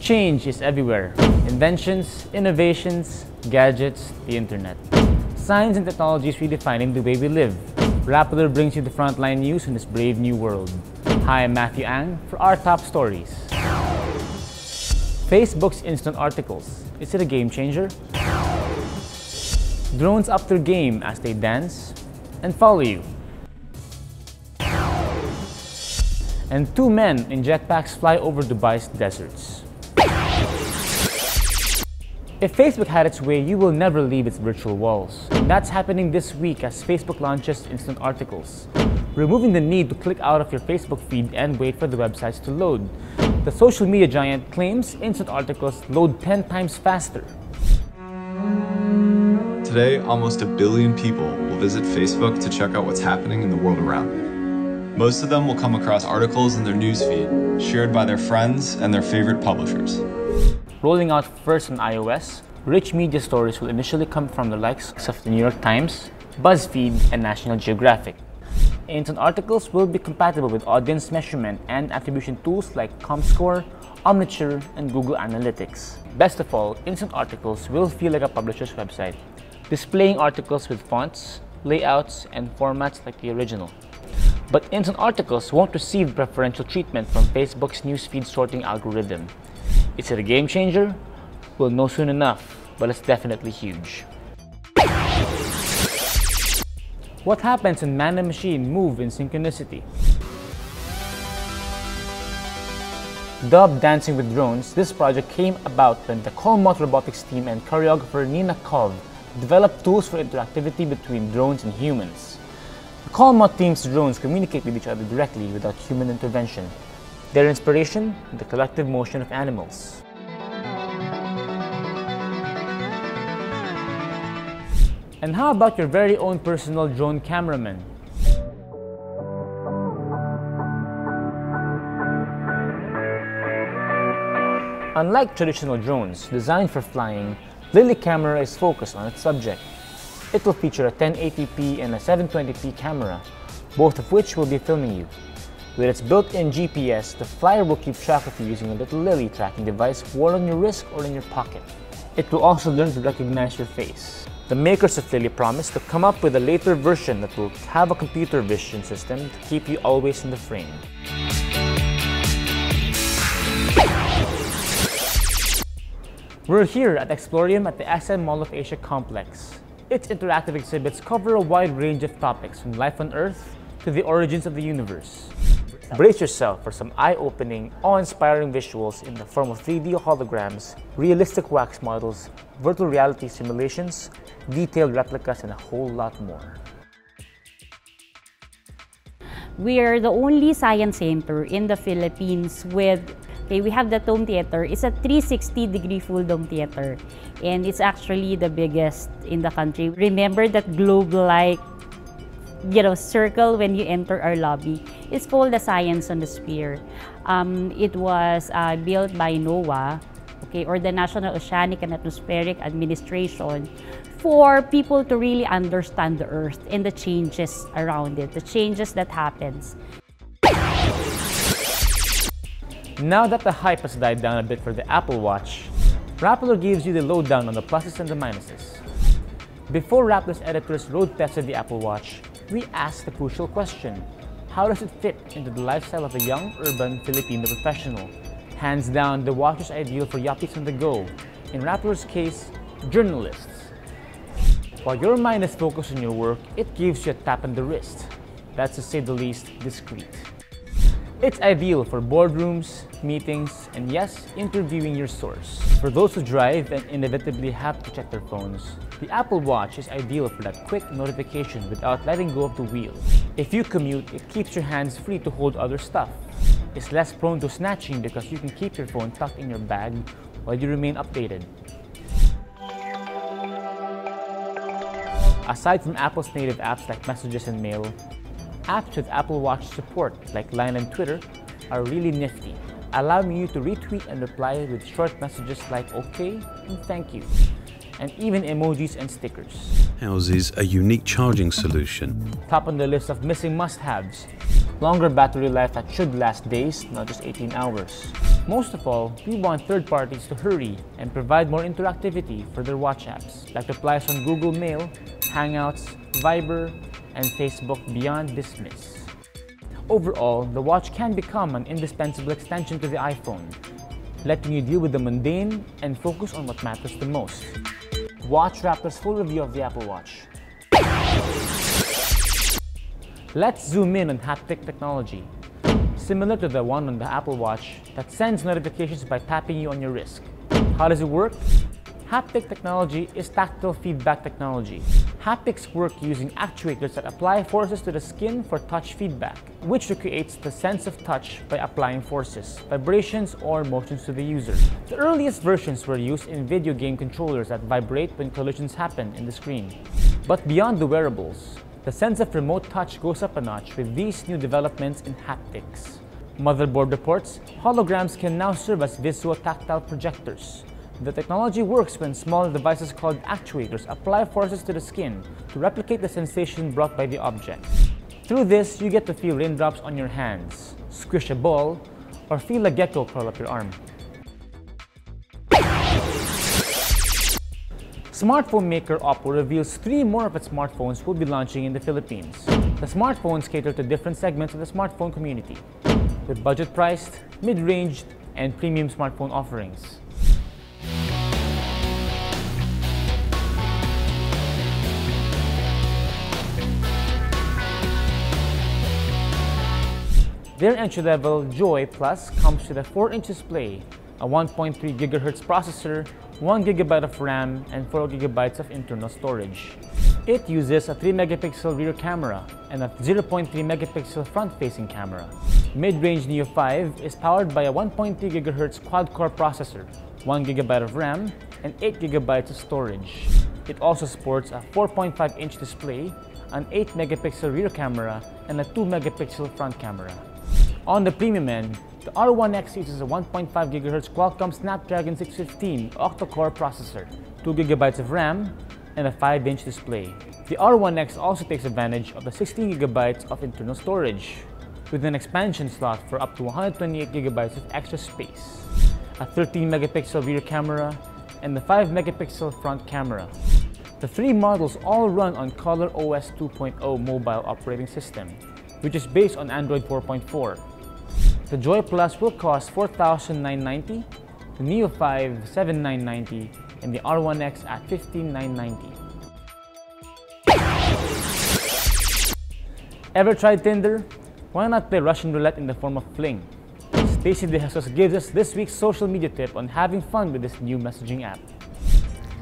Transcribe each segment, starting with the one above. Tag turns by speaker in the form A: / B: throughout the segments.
A: Change is everywhere. Inventions, innovations, gadgets, the internet. Science and technology is redefining the way we live. Rappler brings you the frontline news in this brave new world. Hi, I'm Matthew Ang for our top stories. Facebook's instant articles. Is it a game changer? Drones up their game as they dance and follow you. And two men in jetpacks fly over Dubai's deserts. If Facebook had its way, you will never leave its virtual walls. And that's happening this week as Facebook launches instant articles, removing the need to click out of your Facebook feed and wait for the websites to load. The social media giant claims instant articles load 10 times faster.
B: Today, almost 1 billion people will visit Facebook to check out what's happening in the world around them. Most of them will come across articles in their newsfeed, shared by their friends and their favorite publishers.
A: Rolling out first on iOS, rich media stories will initially come from the likes of the New York Times, BuzzFeed, and National Geographic. Instant articles will be compatible with audience measurement and attribution tools like Comscore, Omniture, and Google Analytics. Best of all, instant articles will feel like a publisher's website, displaying articles with fonts, layouts, and formats like the original. But instant articles won't receive preferential treatment from Facebook's newsfeed sorting algorithm. Is it a game changer? We'll know soon enough, but it's definitely huge. What happens when man and machine move in synchronicity? Dubbed Dancing with Drones, this project came about when the Colmot Robotics team and choreographer Nina Kov developed tools for interactivity between drones and humans. The Colmot team's drones communicate with each other directly without human intervention. Their inspiration? The collective motion of animals. And how about your very own personal drone cameraman? Unlike traditional drones designed for flying, Lily Camera is focused on its subject. It will feature a 1080p and a 720p camera, both of which will be filming you. With its built-in GPS, the flyer will keep track of you using a little Lily tracking device worn on your wrist or in your pocket. It will also learn to recognize your face. The makers of Lily promise to come up with a later version that will have a computer vision system to keep you always in the frame. We're here at Explorium at the SM Mall of Asia complex. Its interactive exhibits cover a wide range of topics from life on Earth to the origins of the universe. Brace yourself for some eye-opening, awe-inspiring visuals in the form of 3D holograms, realistic wax models, virtual reality simulations, detailed replicas, and a whole lot more.
C: We are the only science center in the Philippines with, we have the Dome Theater. It's a 360-degree full dome theater, and it's actually the biggest in the country. Remember that globe-like circle when you enter our lobby? It's called the Science on the Sphere. It was built by NOAA, or the National Oceanic and Atmospheric Administration, for people to really understand the Earth and the changes around it, the changes that happens.
A: Now that the hype has died down a bit for the Apple Watch, Rappler gives you the lowdown on the pluses and the minuses. Before Rappler's editors road tested the Apple Watch, we asked the crucial question: how does it fit into the lifestyle of a young, urban Filipino professional? Hands down, the watch is ideal for yuppies on the go. In Rappler's case, journalists. While your mind is focused on your work, it gives you a tap on the wrist. That's, to say the least, discreet. It's ideal for boardrooms, meetings, and yes, interviewing your source. For those who drive and inevitably have to check their phones, the Apple Watch is ideal for that quick notification without letting go of the wheel. If you commute, it keeps your hands free to hold other stuff. It's less prone to snatching because you can keep your phone tucked in your bag while you remain updated. Aside from Apple's native apps like Messages and Mail, apps with Apple Watch support like Line and Twitter are really nifty, allowing you to retweet and reply with short messages like OK and thank you, and even emojis and stickers.
D: Houses a unique charging solution.
A: Top on the list of missing must-haves: longer battery life that should last days, not just 18 hours. Most of all, we want third parties to hurry and provide more interactivity for their watch apps, like replies on Google Mail, Hangouts, Viber, and Facebook beyond dismiss. Overall, the watch can become an indispensable extension to the iPhone, letting you deal with the mundane and focus on what matters the most. Watch Raptor's full review of the Apple Watch. Let's zoom in on haptic technology, similar to the one on the Apple Watch that sends notifications by tapping you on your wrist. How does it work? Haptic technology is tactile feedback technology. Haptics work using actuators that apply forces to the skin for touch feedback, which recreates the sense of touch by applying forces, vibrations, or motions to the user. The earliest versions were used in video game controllers that vibrate when collisions happen in the screen. But beyond the wearables, the sense of remote touch goes up a notch with these new developments in haptics. Motherboard reports, holograms can now serve as visual tactile projectors. The technology works when small devices called actuators apply forces to the skin to replicate the sensation brought by the object. Through this, you get to feel raindrops on your hands, squish a ball, or feel a gecko crawl up your arm. Smartphone maker Oppo reveals 3 more of its smartphones will be launching in the Philippines. The smartphones cater to different segments of the smartphone community, with budget-priced, mid-range, and premium smartphone offerings. Their entry-level Joy Plus comes with a 4-inch display, a 1.3 GHz processor, 1 GB of RAM, and 4 GB of internal storage. It uses a 3-megapixel rear camera and a 0.3 megapixel front-facing camera. Mid-range Neo 5 is powered by a 1.3 GHz quad-core processor, 1 GB of RAM, and 8 GB of storage. It also sports a 4.5-inch display, an 8-megapixel rear camera, and a 2-megapixel front camera. On the premium end, the R1X uses a 1.5 GHz Qualcomm Snapdragon 615 octa-core processor, 2 GB of RAM, and a 5-inch display. The R1X also takes advantage of the 16 GB of internal storage, with an expansion slot for up to 128 GB of extra space, a 13-megapixel rear camera, and a 5-megapixel front camera. The 3 models all run on ColorOS 2.0 mobile operating system, which is based on Android 4.4. The Joy Plus will cost $4,990, the Neo 5 $7,990, and the R1X at $15,990. Ever tried Tinder? Why not play Russian roulette in the form of fling? Stacy De Jesus gives us this week's social media tip on having fun with this new messaging app.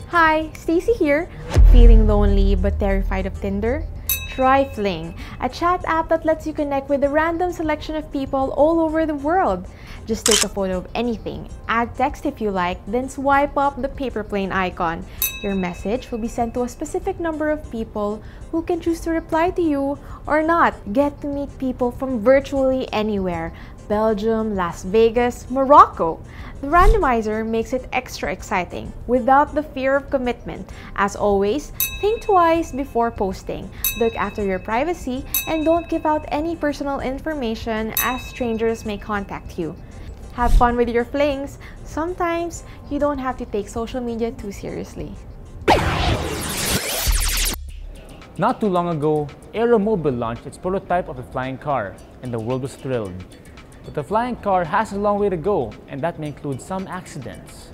E: Hi, Stacy here. Feeling lonely but terrified of Tinder? Try Fling, a chat app that lets you connect with a random selection of people all over the world. Just take a photo of anything, add text if you like, then swipe up the paper plane icon. Your message will be sent to a specific number of people who can choose to reply to you or not. Get to meet people from virtually anywhere. Belgium, Las Vegas, Morocco. The randomizer makes it extra exciting without the fear of commitment. As always, think twice before posting. Look after your privacy and don't give out any personal information as strangers may contact you. Have fun with your flings. Sometimes you don't have to take social media too seriously.
A: Not too long ago, Aeromobile launched its prototype of a flying car, and the world was thrilled. But the flying car has a long way to go, and that may include some accidents.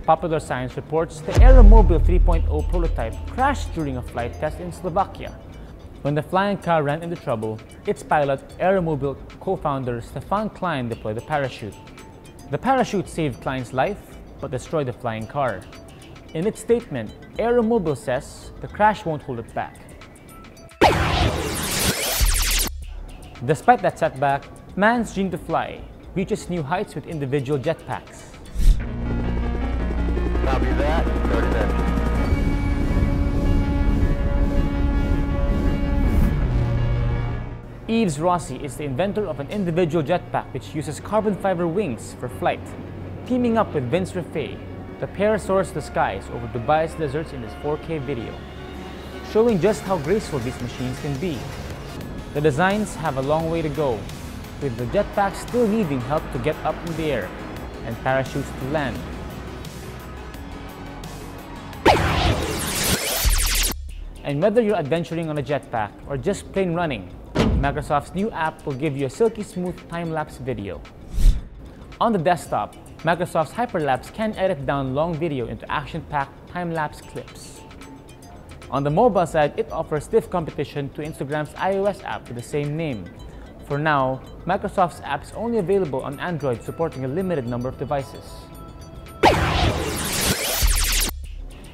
A: Popular Science reports the Aeromobile 3.0 prototype crashed during a flight test in Slovakia. When the flying car ran into trouble, its pilot, Aeromobile co-founder Stefan Klein, deployed a parachute. The parachute saved Klein's life, but destroyed the flying car. In its statement, Aeromobile says the crash won't hold it back. Despite that setback, man's dream to fly reaches new heights with individual jetpacks.
F: Copy that. Started engine.
A: Yves Rossi is the inventor of an individual jetpack which uses carbon fiber wings for flight. Teaming up with Vince Raffay, the pair soars the skies over Dubai's deserts in this 4K video. showing just how graceful these machines can be. The designs have a long way to go, with the jetpacks still needing help to get up in the air and parachutes to land. And whether you're adventuring on a jetpack or just plain running, Microsoft's new app will give you a silky smooth time-lapse video. On the desktop, Microsoft's Hyperlapse can edit down long video into action-packed time-lapse clips. On the mobile side, it offers stiff competition to Instagram's iOS app with the same name. For now, Microsoft's app is only available on Android, supporting a limited number of devices.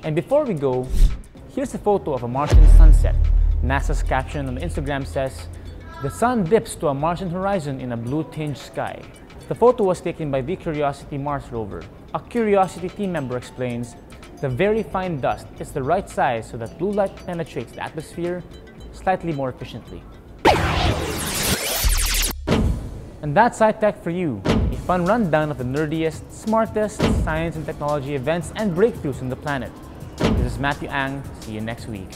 A: And before we go, here's a photo of a Martian sunset. NASA's caption on Instagram says, "The sun dips to a Martian horizon in a blue-tinged sky." The photo was taken by the Curiosity Mars rover. A Curiosity team member explains, "The very fine dust is the right size so that blue light penetrates the atmosphere slightly more efficiently." And that's SciTech4u, a fun rundown of the nerdiest, smartest science and technology events and breakthroughs on the planet. This is Matthew Ang. See you next week.